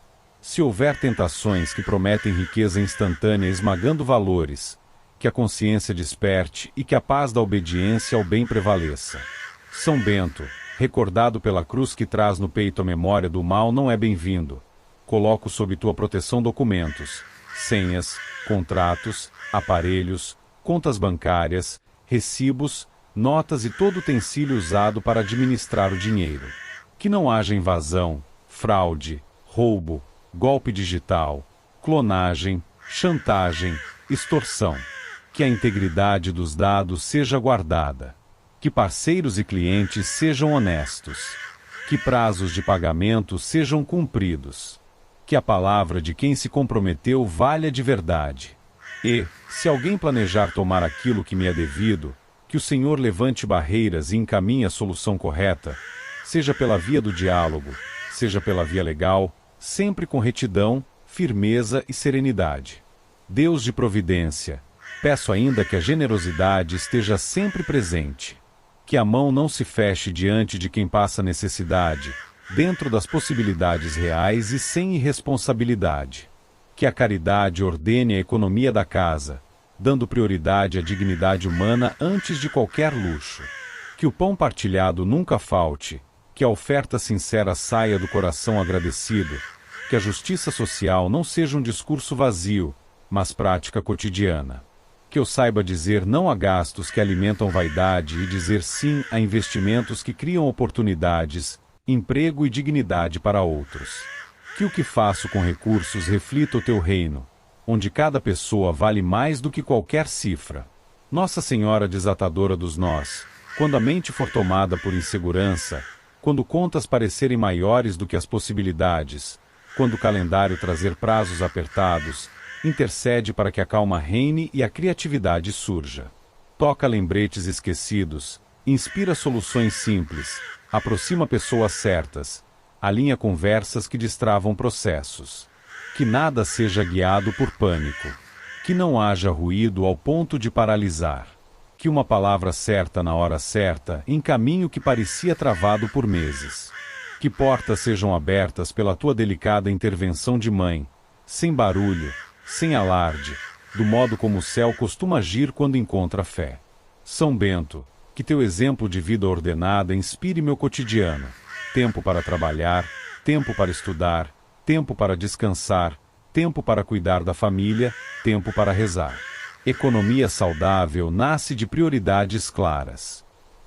Se houver tentações que prometem riqueza instantânea esmagando valores, que a consciência desperte e que a paz da obediência ao bem prevaleça. São Bento, recordado pela cruz que traz no peito a memória do mal, não é bem-vindo. Coloco sob tua proteção documentos, senhas, contratos, aparelhos, contas bancárias, recibos, notas e todo utensílio usado para administrar o dinheiro. Que não haja invasão, fraude, roubo, golpe digital, clonagem, chantagem, extorsão. Que a integridade dos dados seja guardada. Que parceiros e clientes sejam honestos. Que prazos de pagamento sejam cumpridos. Que a palavra de quem se comprometeu valha de verdade. E, se alguém planejar tomar aquilo que me é devido, que o Senhor levante barreiras e encaminhe a solução correta, seja pela via do diálogo, seja pela via legal, sempre com retidão, firmeza e serenidade. Deus de providência, peço ainda que a generosidade esteja sempre presente. Que a mão não se feche diante de quem passa necessidade, dentro das possibilidades reais e sem irresponsabilidade. Que a caridade ordene a economia da casa, dando prioridade à dignidade humana antes de qualquer luxo. Que o pão partilhado nunca falte, que a oferta sincera saia do coração agradecido, que a justiça social não seja um discurso vazio, mas prática cotidiana. Que eu saiba dizer não a gastos que alimentam vaidade e dizer sim a investimentos que criam oportunidades, emprego e dignidade para outros. Que o que faço com recursos reflita o teu reino, onde cada pessoa vale mais do que qualquer cifra. Nossa Senhora desatadora dos nós, quando a mente for tomada por insegurança, quando contas parecerem maiores do que as possibilidades, quando o calendário trazer prazos apertados, intercede para que a calma reine e a criatividade surja. Toca lembretes esquecidos, inspira soluções simples, aproxima pessoas certas, alinha conversas que destravam processos. Que nada seja guiado por pânico. Que não haja ruído ao ponto de paralisar. Que uma palavra certa na hora certa encaminhe o que parecia travado por meses. Que portas sejam abertas pela tua delicada intervenção de mãe, sem barulho, sem alarde, do modo como o céu costuma agir quando encontra fé. São Bento, que teu exemplo de vida ordenada inspire meu cotidiano. Tempo para trabalhar, tempo para estudar, tempo para descansar, tempo para cuidar da família, tempo para rezar. Economia saudável nasce de prioridades claras.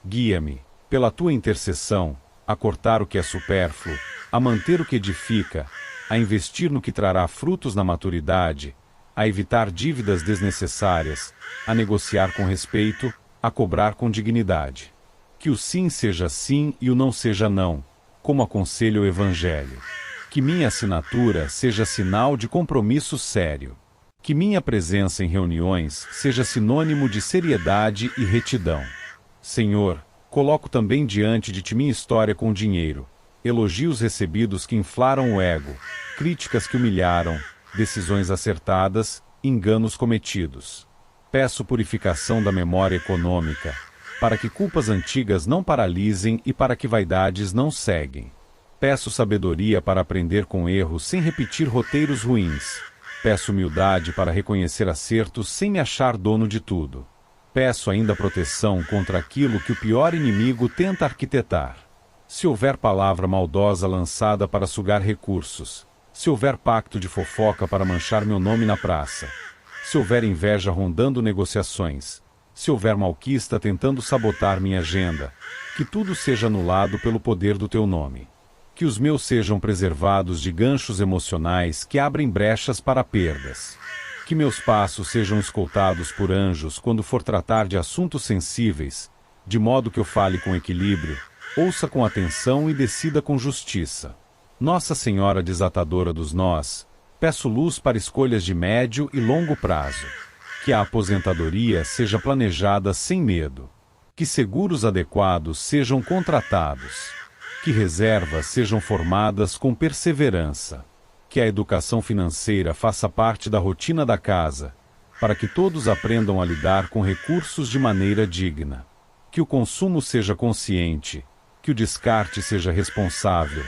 Guia-me, pela tua intercessão, a cortar o que é supérfluo, a manter o que edifica, a investir no que trará frutos na maturidade, a evitar dívidas desnecessárias, a negociar com respeito, a cobrar com dignidade. Que o sim seja sim e o não seja não, como aconselha o Evangelho. Que minha assinatura seja sinal de compromisso sério. Que minha presença em reuniões seja sinônimo de seriedade e retidão. Senhor, coloco também diante de ti minha história com dinheiro, elogios recebidos que inflaram o ego, críticas que humilharam, decisões acertadas, enganos cometidos. Peço purificação da memória econômica, para que culpas antigas não paralisem e para que vaidades não ceguem. Peço sabedoria para aprender com erros sem repetir roteiros ruins. Peço humildade para reconhecer acertos sem me achar dono de tudo. Peço ainda proteção contra aquilo que o pior inimigo tenta arquitetar. Se houver palavra maldosa lançada para sugar recursos, se houver pacto de fofoca para manchar meu nome na praça, se houver inveja rondando negociações, se houver malquista tentando sabotar minha agenda, que tudo seja anulado pelo poder do teu nome. Que os meus sejam preservados de ganchos emocionais que abrem brechas para perdas. Que meus passos sejam escoltados por anjos quando for tratar de assuntos sensíveis, de modo que eu fale com equilíbrio, ouça com atenção e decida com justiça. Nossa Senhora desatadora dos nós, peço luz para escolhas de médio e longo prazo. Que a aposentadoria seja planejada sem medo. Que seguros adequados sejam contratados. Que reservas sejam formadas com perseverança. Que a educação financeira faça parte da rotina da casa, para que todos aprendam a lidar com recursos de maneira digna. Que o consumo seja consciente, que o descarte seja responsável,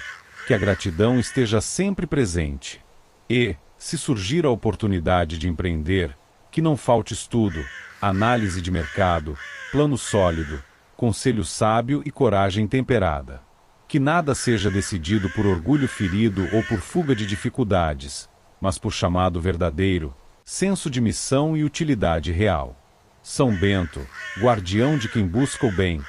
que a gratidão esteja sempre presente. E, se surgir a oportunidade de empreender, que não falte estudo, análise de mercado, plano sólido, conselho sábio e coragem temperada. Que nada seja decidido por orgulho ferido ou por fuga de dificuldades, mas por chamado verdadeiro, senso de missão e utilidade real. São Bento, guardião de quem busca o bem,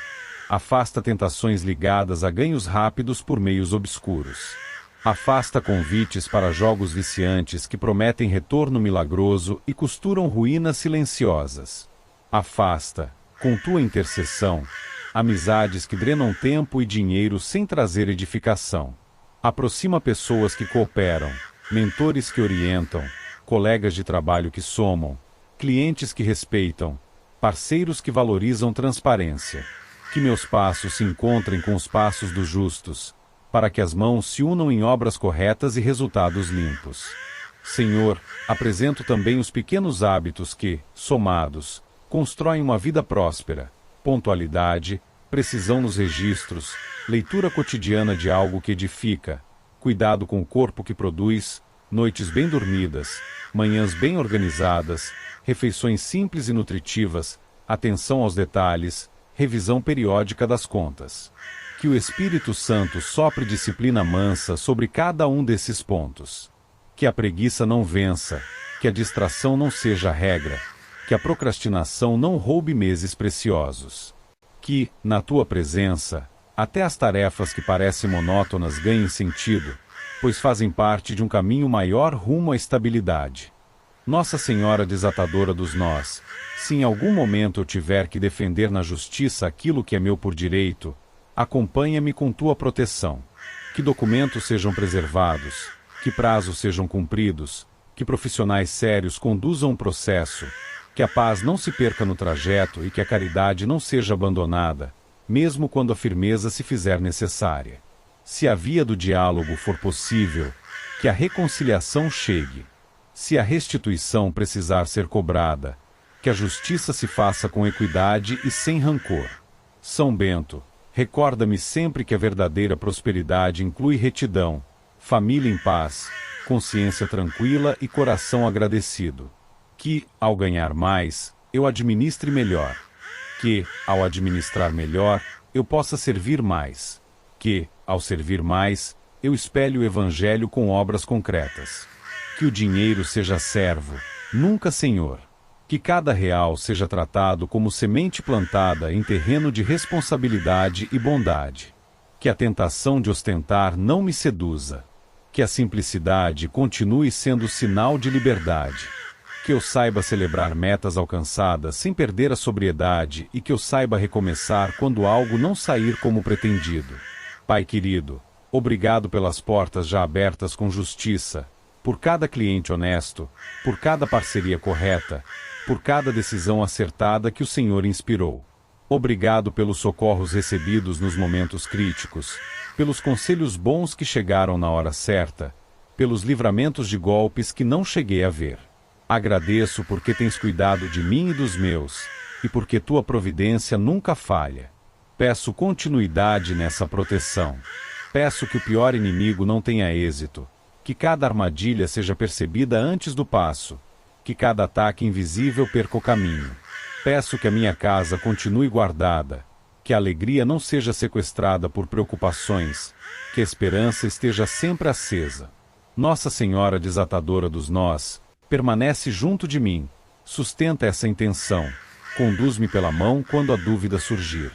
afasta tentações ligadas a ganhos rápidos por meios obscuros. Afasta convites para jogos viciantes que prometem retorno milagroso e costuram ruínas silenciosas. Afasta, com tua intercessão, amizades que drenam tempo e dinheiro sem trazer edificação. Aproxima pessoas que cooperam, mentores que orientam, colegas de trabalho que somam, clientes que respeitam, parceiros que valorizam transparência. Que meus passos se encontrem com os passos dos justos, para que as mãos se unam em obras corretas e resultados limpos. Senhor, apresento também os pequenos hábitos que, somados, constroem uma vida próspera. Pontualidade, precisão nos registros, leitura cotidiana de algo que edifica, cuidado com o corpo que produz, noites bem dormidas, manhãs bem organizadas, refeições simples e nutritivas, atenção aos detalhes, revisão periódica das contas. Que o Espírito Santo sopre disciplina mansa sobre cada um desses pontos. Que a preguiça não vença, que a distração não seja a regra, que a procrastinação não roube meses preciosos. Que, na tua presença, até as tarefas que parecem monótonas ganhem sentido, pois fazem parte de um caminho maior rumo à estabilidade. Nossa Senhora desatadora dos nós, se em algum momento eu tiver que defender na justiça aquilo que é meu por direito, acompanha-me com tua proteção. Que documentos sejam preservados, que prazos sejam cumpridos, que profissionais sérios conduzam o processo, que a paz não se perca no trajeto e que a caridade não seja abandonada, mesmo quando a firmeza se fizer necessária. Se a via do diálogo for possível, que a reconciliação chegue. Se a restituição precisar ser cobrada, que a justiça se faça com equidade e sem rancor. São Bento, recorda-me sempre que a verdadeira prosperidade inclui retidão, família em paz, consciência tranquila e coração agradecido. Que, ao ganhar mais, eu administre melhor. Que, ao administrar melhor, eu possa servir mais. Que, ao servir mais, eu espelhe o Evangelho com obras concretas. Que o dinheiro seja servo, nunca senhor. Que cada real seja tratado como semente plantada em terreno de responsabilidade e bondade. Que a tentação de ostentar não me seduza. Que a simplicidade continue sendo sinal de liberdade. Que eu saiba celebrar metas alcançadas sem perder a sobriedade e que eu saiba recomeçar quando algo não sair como pretendido. Pai querido, obrigado pelas portas já abertas com justiça, por cada cliente honesto, por cada parceria correta, por cada decisão acertada que o Senhor inspirou. Obrigado pelos socorros recebidos nos momentos críticos, pelos conselhos bons que chegaram na hora certa, pelos livramentos de golpes que não cheguei a ver. Agradeço porque tens cuidado de mim e dos meus, e porque tua providência nunca falha. Peço continuidade nessa proteção. Peço que o pior inimigo não tenha êxito, que cada armadilha seja percebida antes do passo, que cada ataque invisível perca o caminho. Peço que a minha casa continue guardada, que a alegria não seja sequestrada por preocupações, que a esperança esteja sempre acesa. Nossa Senhora desatadora dos nós, permanece junto de mim, Sustenta essa intenção. Conduz-me pela mão quando a dúvida surgir.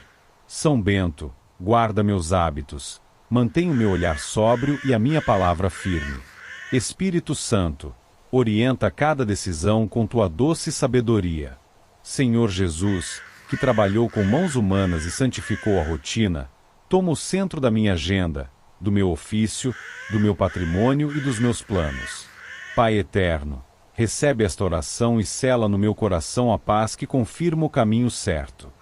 São Bento, guarda meus hábitos. Mantém o meu olhar sóbrio e a minha palavra firme. Espírito Santo, orienta cada decisão com tua doce sabedoria. Senhor Jesus, que trabalhou com mãos humanas e santificou a rotina, toma o centro da minha agenda, do meu ofício, do meu patrimônio e dos meus planos. Pai eterno, recebe esta oração e sela no meu coração a paz que confirma o caminho certo.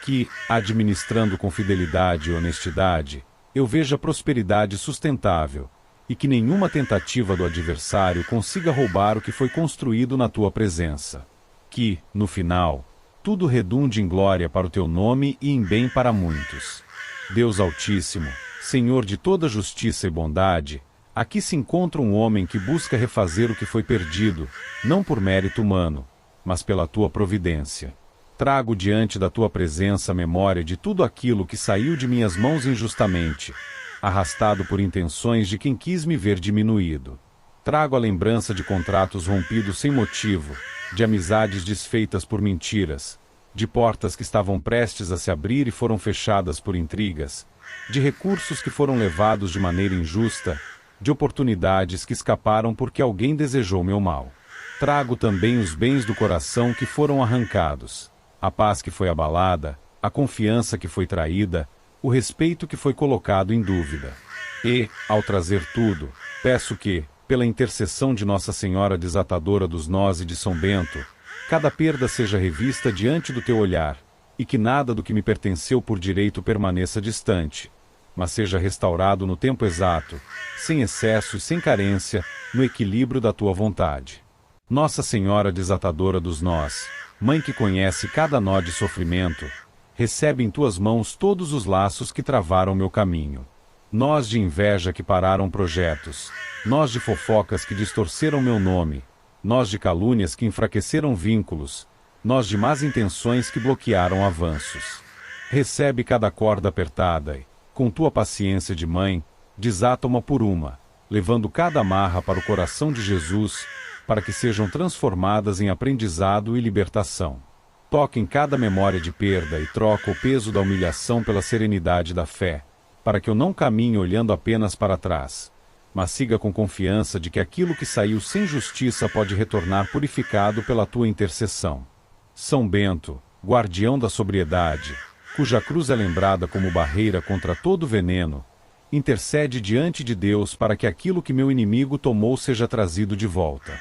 Que, administrando com fidelidade e honestidade, eu veja prosperidade sustentável, e que nenhuma tentativa do adversário consiga roubar o que foi construído na tua presença. Que, no final, tudo redunde em glória para o teu nome e em bem para muitos. Deus Altíssimo, Senhor de toda justiça e bondade, aqui se encontra um homem que busca refazer o que foi perdido, não por mérito humano, mas pela tua providência. Trago diante da tua presença a memória de tudo aquilo que saiu de minhas mãos injustamente, arrastado por intenções de quem quis me ver diminuído. Trago a lembrança de contratos rompidos sem motivo, de amizades desfeitas por mentiras, de portas que estavam prestes a se abrir e foram fechadas por intrigas, de recursos que foram levados de maneira injusta, de oportunidades que escaparam porque alguém desejou meu mal. Trago também os bens do coração que foram arrancados, a paz que foi abalada, a confiança que foi traída, o respeito que foi colocado em dúvida. E, ao trazer tudo, peço que, pela intercessão de Nossa Senhora Desatadora dos Nós e de São Bento, cada perda seja revista diante do teu olhar, e que nada do que me pertenceu por direito permaneça distante, mas seja restaurado no tempo exato, sem excesso e sem carência, no equilíbrio da tua vontade. Nossa Senhora Desatadora dos Nós, Mãe que conhece cada nó de sofrimento, recebe em tuas mãos todos os laços que travaram meu caminho. Nós de inveja que pararam projetos, nós de fofocas que distorceram meu nome, nós de calúnias que enfraqueceram vínculos, nós de más intenções que bloquearam avanços. Recebe cada corda apertada e, com tua paciência de mãe, desata uma por uma, levando cada amarra para o coração de Jesus, para que sejam transformadas em aprendizado e libertação. Toca em cada memória de perda e troca o peso da humilhação pela serenidade da fé, para que eu não caminhe olhando apenas para trás, mas siga com confiança de que aquilo que saiu sem justiça pode retornar purificado pela tua intercessão. São Bento, guardião da sobriedade, cuja cruz é lembrada como barreira contra todo veneno, intercede diante de Deus para que aquilo que meu inimigo tomou seja trazido de volta.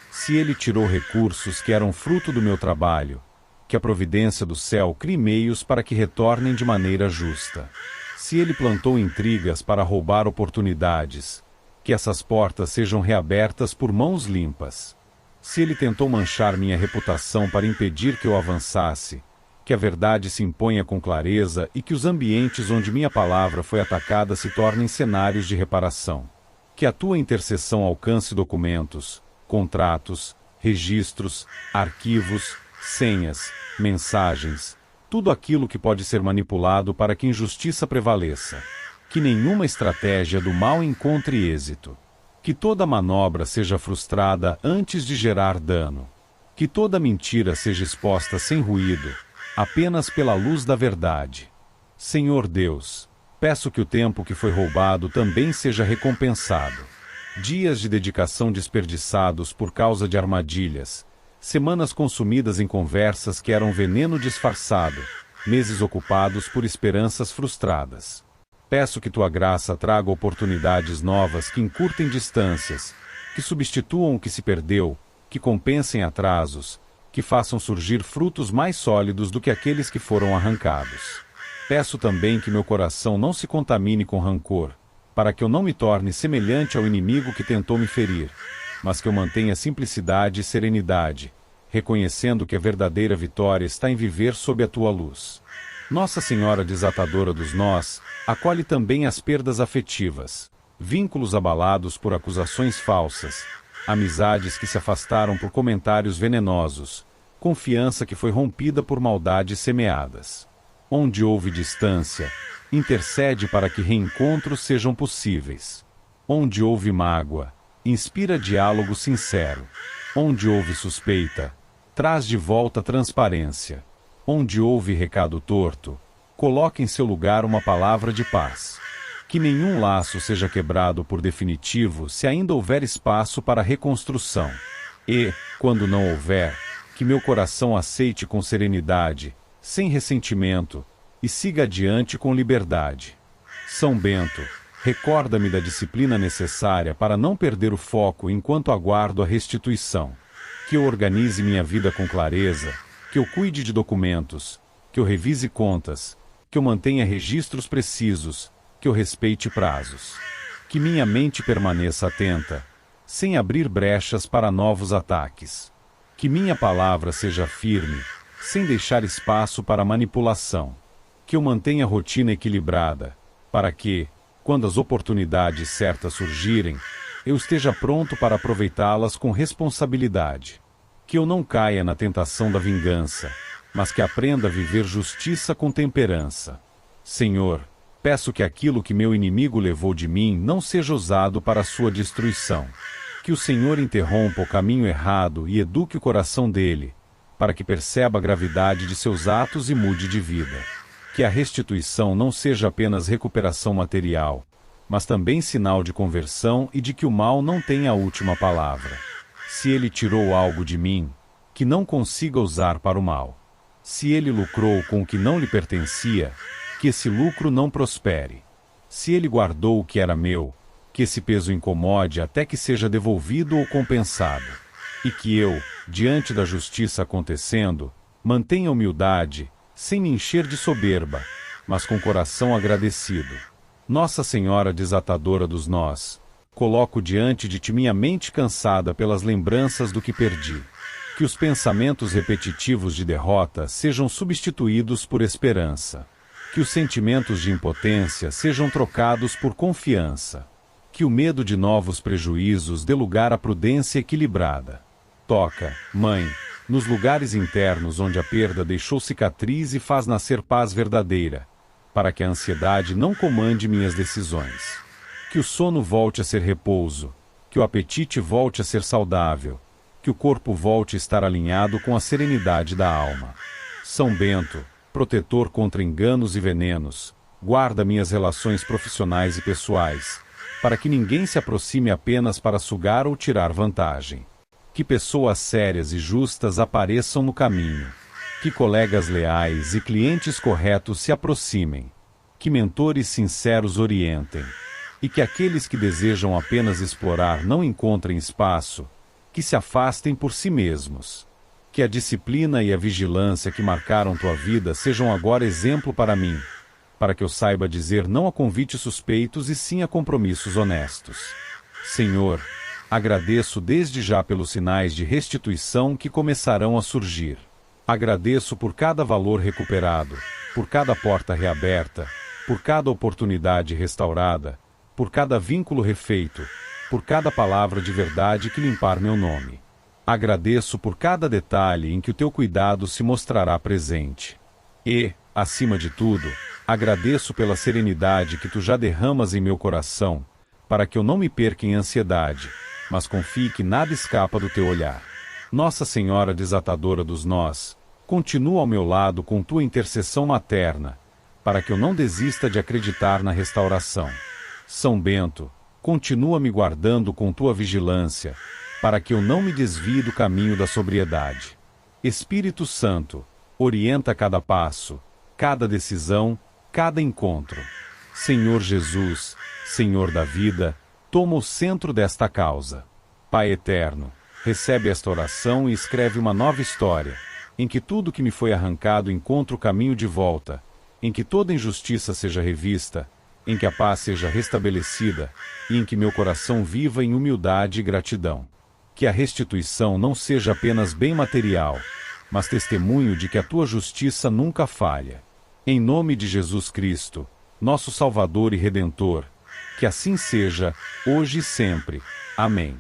Se ele tirou recursos que eram fruto do meu trabalho, que a providência do céu crie meios para que retornem de maneira justa. Se ele plantou intrigas para roubar oportunidades, que essas portas sejam reabertas por mãos limpas. Se ele tentou manchar minha reputação para impedir que eu avançasse, que a verdade se imponha com clareza e que os ambientes onde minha palavra foi atacada se tornem cenários de reparação. Que a tua intercessão alcance documentos, contratos, registros, arquivos, senhas, mensagens, tudo aquilo que pode ser manipulado para que injustiça prevaleça. Que nenhuma estratégia do mal encontre êxito. Que toda manobra seja frustrada antes de gerar dano. Que toda mentira seja exposta sem ruído, apenas pela luz da verdade. Senhor Deus, peço que o tempo que foi roubado também seja recompensado. Dias de dedicação desperdiçados por causa de armadilhas, semanas consumidas em conversas que eram veneno disfarçado, meses ocupados por esperanças frustradas. Peço que tua graça traga oportunidades novas que encurtem distâncias, que substituam o que se perdeu, que compensem atrasos, que façam surgir frutos mais sólidos do que aqueles que foram arrancados. Peço também que meu coração não se contamine com rancor, para que eu não me torne semelhante ao inimigo que tentou me ferir, mas que eu mantenha simplicidade e serenidade, reconhecendo que a verdadeira vitória está em viver sob a tua luz. Nossa Senhora Desatadora dos Nós, acolhe também as perdas afetivas, vínculos abalados por acusações falsas, amizades que se afastaram por comentários venenosos, confiança que foi rompida por maldades semeadas. Onde houve distância, intercede para que reencontros sejam possíveis. Onde houve mágoa, inspira diálogo sincero. Onde houve suspeita, traz de volta transparência. Onde houve recado torto, coloque em seu lugar uma palavra de paz. Que nenhum laço seja quebrado por definitivo se ainda houver espaço para reconstrução. E, quando não houver, que meu coração aceite com serenidade, sem ressentimento, e siga adiante com liberdade. São Bento, recorda-me da disciplina necessária para não perder o foco enquanto aguardo a restituição. Que eu organize minha vida com clareza, que eu cuide de documentos, que eu revise contas, que eu mantenha registros precisos, que eu respeite prazos. Que minha mente permaneça atenta, sem abrir brechas para novos ataques. Que minha palavra seja firme, sem deixar espaço para manipulação. Que eu mantenha a rotina equilibrada, para que, quando as oportunidades certas surgirem, eu esteja pronto para aproveitá-las com responsabilidade. Que eu não caia na tentação da vingança, mas que aprenda a viver justiça com temperança. Senhor, peço que aquilo que meu inimigo levou de mim não seja usado para sua destruição. Que o Senhor interrompa o caminho errado e eduque o coração dele, para que perceba a gravidade de seus atos e mude de vida. Que a restituição não seja apenas recuperação material, mas também sinal de conversão e de que o mal não tenha a última palavra. Se ele tirou algo de mim, que não consiga usar para o mal. Se ele lucrou com o que não lhe pertencia, que esse lucro não prospere. Se ele guardou o que era meu, que esse peso incomode até que seja devolvido ou compensado. E que eu, diante da justiça acontecendo, mantenha humildade, sem me encher de soberba, mas com coração agradecido. Nossa Senhora desatadora dos nós, coloco diante de ti minha mente cansada pelas lembranças do que perdi. Que os pensamentos repetitivos de derrota sejam substituídos por esperança. Que os sentimentos de impotência sejam trocados por confiança. Que o medo de novos prejuízos dê lugar à prudência equilibrada. Toca, Mãe, nos lugares internos onde a perda deixou cicatriz e faz nascer paz verdadeira, para que a ansiedade não comande minhas decisões. Que o sono volte a ser repouso, que o apetite volte a ser saudável, que o corpo volte a estar alinhado com a serenidade da alma. São Bento, protetor contra enganos e venenos, guarda minhas relações profissionais e pessoais, para que ninguém se aproxime apenas para sugar ou tirar vantagem. Que pessoas sérias e justas apareçam no caminho. Que colegas leais e clientes corretos se aproximem. Que mentores sinceros orientem. E que aqueles que desejam apenas explorar não encontrem espaço, que se afastem por si mesmos. Que a disciplina e a vigilância que marcaram tua vida sejam agora exemplo para mim, para que eu saiba dizer não a convites suspeitos e sim a compromissos honestos. Senhor, agradeço desde já pelos sinais de restituição que começarão a surgir. Agradeço por cada valor recuperado, por cada porta reaberta, por cada oportunidade restaurada, por cada vínculo refeito, por cada palavra de verdade que limpar meu nome. Agradeço por cada detalhe em que o teu cuidado se mostrará presente. E, acima de tudo, agradeço pela serenidade que tu já derramas em meu coração, para que eu não me perca em ansiedade, mas confie que nada escapa do teu olhar. Nossa Senhora desatadora dos nós, continua ao meu lado com tua intercessão materna, para que eu não desista de acreditar na restauração. São Bento, continua me guardando com tua vigilância, para que eu não me desvie do caminho da sobriedade. Espírito Santo, orienta cada passo, cada decisão, cada encontro. Senhor Jesus, Senhor da vida, toma o centro desta causa. Pai eterno, recebe esta oração e escreve uma nova história, em que tudo que me foi arrancado encontre o caminho de volta, em que toda injustiça seja revista, em que a paz seja restabelecida, e em que meu coração viva em humildade e gratidão. Que a restituição não seja apenas bem material, mas testemunho de que a tua justiça nunca falha. Em nome de Jesus Cristo, nosso Salvador e Redentor, que assim seja, hoje e sempre. Amém.